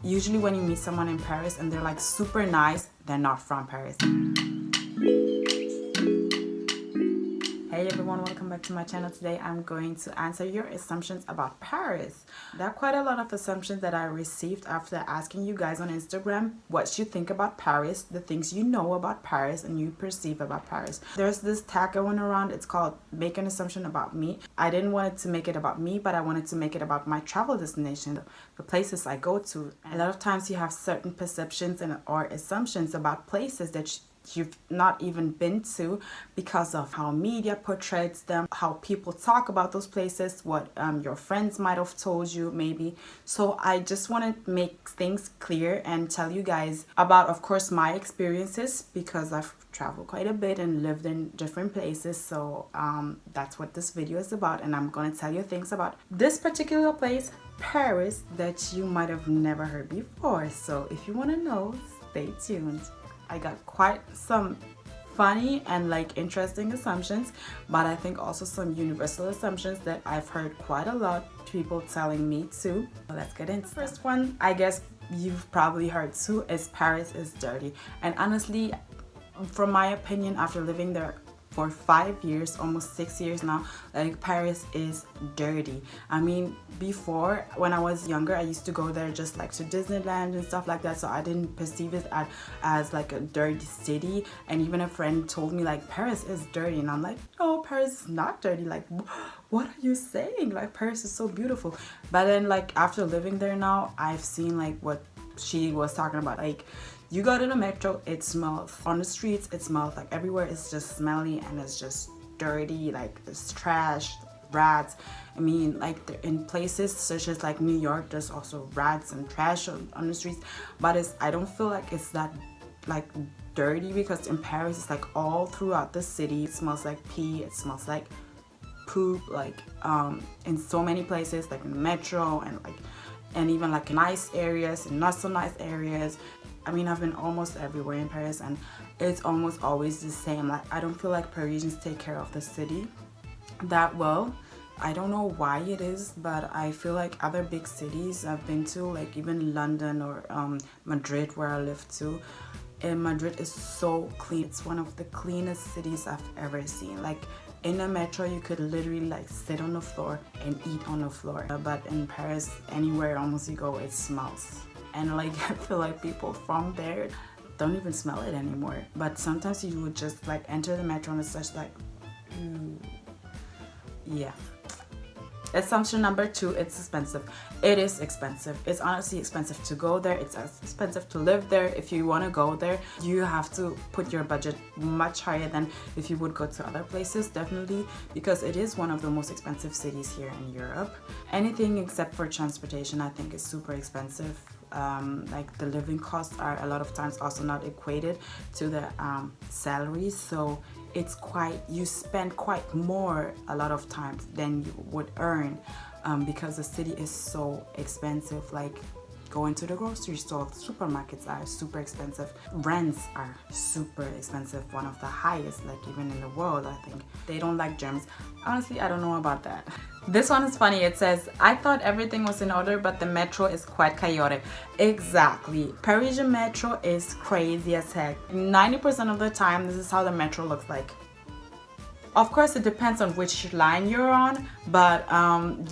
Usually when you meet someone in Paris and they're like super nice, they're not from Paris. Hey everyone, welcome back to my channel. Today I'm going to answer your assumptions about Paris. There are quite a lot of assumptions that I received after asking you guys on Instagram what you think about Paris, the things you know about Paris and you perceive about Paris. There's this tag going around, it's called make an assumption about me. I didn't want it to make it about me, but I wanted to make it about my travel destination, the places I go to. A lot of times you have certain perceptions or assumptions about places that you've not even been to because of how media portrays them, how people talk about those places, what your friends might have told you maybe. So I just want to make things clear and tell you guys about, of course, my experiences, because I've traveled quite a bit and lived in different places. So that's what this video is about, and I'm going to tell you things about this particular place, Paris, that you might have never heard before. So if you want to know, stay tuned. I got quite some funny and like interesting assumptions, but I think also some universal assumptions that I've heard quite a lot of people telling me too. So let's get into the first one. I guess you've probably heard too, is Paris is dirty. And honestly, from my opinion, after living there for 5 years, almost 6 years now, like Paris is dirty. I mean, before when I was younger, I used to go there just like to Disneyland and stuff like that, so I didn't perceive it as like a dirty city. And even a friend told me like Paris is dirty, and I'm like, no, Paris is not dirty. Like, what are you saying? Like, Paris is so beautiful. But then like after living there now, I've seen like what she was talking about. Like, you go to the metro, it smells. On the streets, it smells. Like everywhere is just smelly and it's just dirty. Like it's trash, rats. I mean, like in places such as like New York, there's also rats and trash on the streets. But I don't feel like it's that like dirty, because in Paris it's like all throughout the city. It smells like pee. It smells like poop. Like in so many places, like in the metro and even like nice areas and not so nice areas. I mean, I've been almost everywhere in Paris and it's almost always the same. Like, I don't feel like Parisians take care of the city that well. I don't know why it is, but I feel like other big cities I've been to, like even London or Madrid, where I live too, and Madrid is so clean. It's one of the cleanest cities I've ever seen. Like in the metro, you could literally like sit on the floor and eat on the floor. But in Paris, anywhere almost you go, it smells. And like I feel like people from there don't even smell it anymore. But sometimes you would just like enter the metro and it's just like, yeah. Assumption number 2, it's expensive. It is expensive. It's honestly expensive to go there. It's expensive to live there. If you want to go there, you have to put your budget much higher than if you would go to other places, definitely, because it is one of the most expensive cities here in Europe. Anything except for transportation, I think, is super expensive. Like the living costs are a lot of times also not equated to the salaries, so it's you spend quite more a lot of times than you would earn, because the city is so expensive. Like going to the grocery store, supermarkets are super expensive, rents are super expensive, one of the highest, like even in the world. I think they don't like Germans. Honestly, I don't know about that. This one is funny. It says, I thought everything was in order, but the metro is quite chaotic. Exactly. Parisian metro is crazy as heck. 90% of the time, this is how the metro looks like. Of course, it depends on which line you're on, but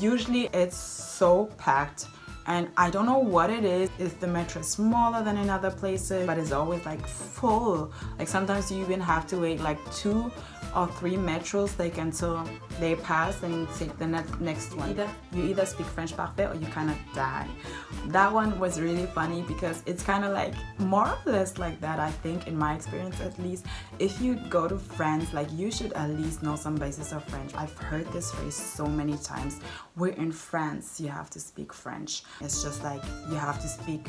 usually it's so packed. And I don't know what it is, if the metro is smaller than in other places, but it's always like full. Like sometimes you even have to wait like 2 or 3 metros like until they pass and take the next one. You either speak French parfait or you kind of die. That one was really funny because it's kind of like more or less like that, I think, in my experience at least. If you go to France, like you should at least know some basis of French. I've heard this phrase so many times. We're in France, you have to speak French. It's just like you have to speak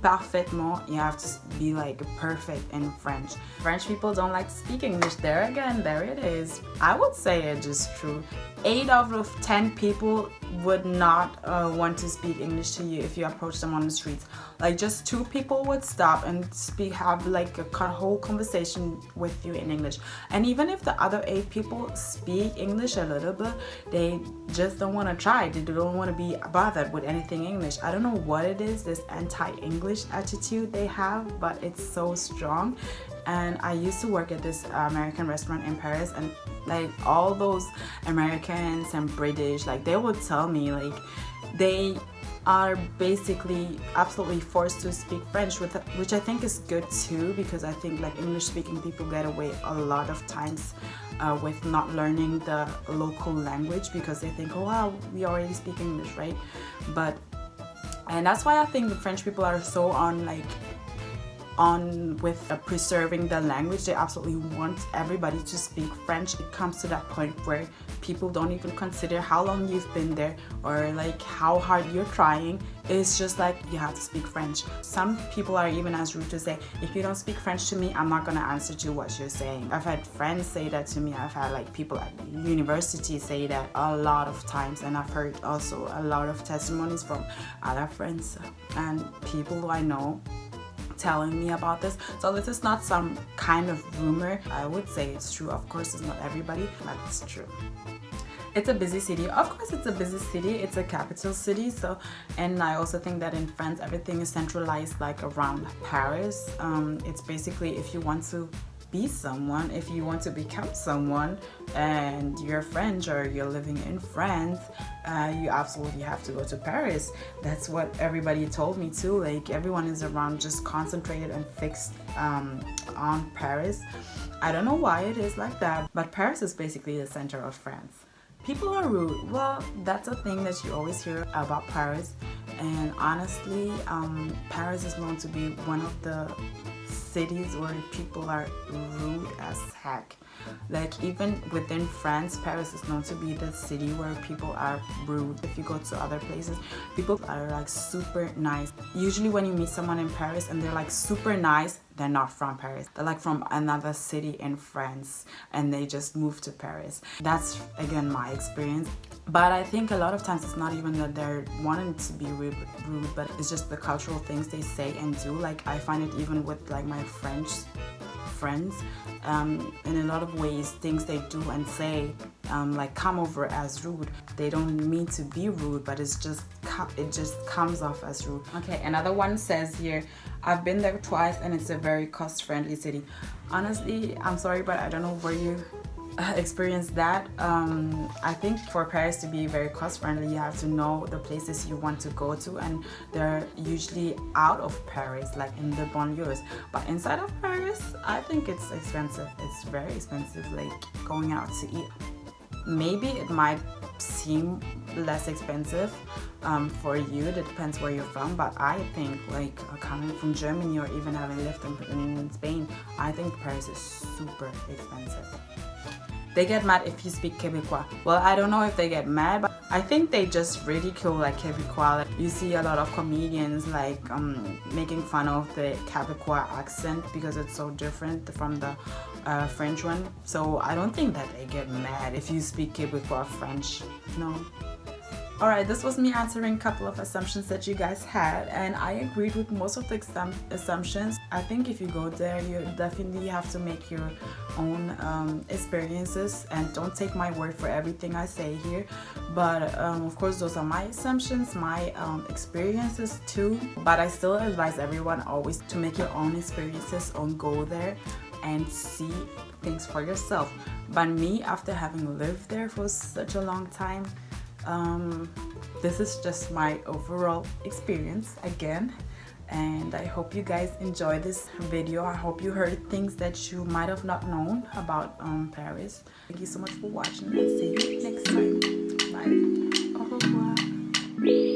parfaitement, you have to be like perfect in French. French people don't like to speak English. There again, there it is. I would say it is true. 8 out of 10 people would not want to speak English to you if you approach them on the streets. Like just 2 people would stop and have like a whole conversation with you in English. And even if the other 8 people speak English a little bit, they just don't want to try. They don't want to be bothered with anything English. I don't know what it is, this anti-English attitude they have, but it's so strong. And I used to work at this American restaurant in Paris, and like all those Americans and British, like they would tell me like they are basically absolutely forced to speak French, which I think is good too, because I think like English speaking people get away a lot of times with not learning the local language, because they think, oh wow, we already speak English, right? And that's why I think the French people are so on with preserving the language. They absolutely want everybody to speak French. It comes to that point where people don't even consider how long you've been there or like how hard you're trying. It's just like you have to speak French. Some people are even as rude to say, if you don't speak French to me, I'm not gonna answer to what you're saying. I've had friends say that to me. I've had like people at university say that a lot of times, and I've heard also a lot of testimonies from other friends and people who I know telling me about this. So this is not some kind of rumor. I would say it's true. Of course, it's not everybody, but it's true. It's a busy city. Of course, it's a busy city. It's a capital city. So, and I also think that in France, everything is centralized like around Paris. It's basically if you want to be someone, if you want to become someone and you're French or you're living in France, you absolutely have to go to Paris. That's what everybody told me too. Like everyone is around just concentrated and fixed on Paris. I don't know why it is like that, but Paris is basically the center of France. People are rude. Well, that's a thing that you always hear about Paris. And honestly, Paris is known to be one of the cities where people are rude as heck. Like even within France, Paris is known to be the city where people are rude. If you go to other places, people are like super nice. Usually when you meet someone in Paris and they're like super nice, they're not from Paris. They're like from another city in France and they just moved to Paris. That's again my experience. But I think a lot of times it's not even that they're wanting to be rude, but it's just the cultural things they say and do. Like I find it even with like my French friends, in a lot of ways things they do and say like come over as rude. They don't mean to be rude, but it just comes off as rude. Okay, another one says here, I've been there twice and it's a very cost-friendly city. Honestly, I'm sorry, but I don't know where you experienced that. I think for Paris to be very cost-friendly, you have to know the places you want to go to, and they're usually out of Paris, like in the banlieues. But inside of Paris, I think it's expensive. It's very expensive, like going out to eat. Maybe it might seem less expensive for you. It depends where you're from, but I think like coming from Germany or even having lived in Spain, I think Paris is super expensive. They get mad if you speak Quebecois. Well, I don't know if they get mad, but I think they just ridicule like Quebecois. Like, you see a lot of comedians like making fun of the Quebecois accent because it's so different from the French one. So I don't think that they get mad if you speak Quebecois French. No. Alright, this was me answering a couple of assumptions that you guys had, and I agreed with most of the assumptions. I think if you go there, you definitely have to make your own experiences, and don't take my word for everything I say here. But of course, those are my assumptions, my experiences too. But I still advise everyone always to make your own experiences, and go there and see things for yourself. But me, after having lived there for such a long time, this is just my overall experience again, and I hope you guys enjoy this video. I hope you heard things that you might have not known about Paris. Thank you so much for watching, and see you next time.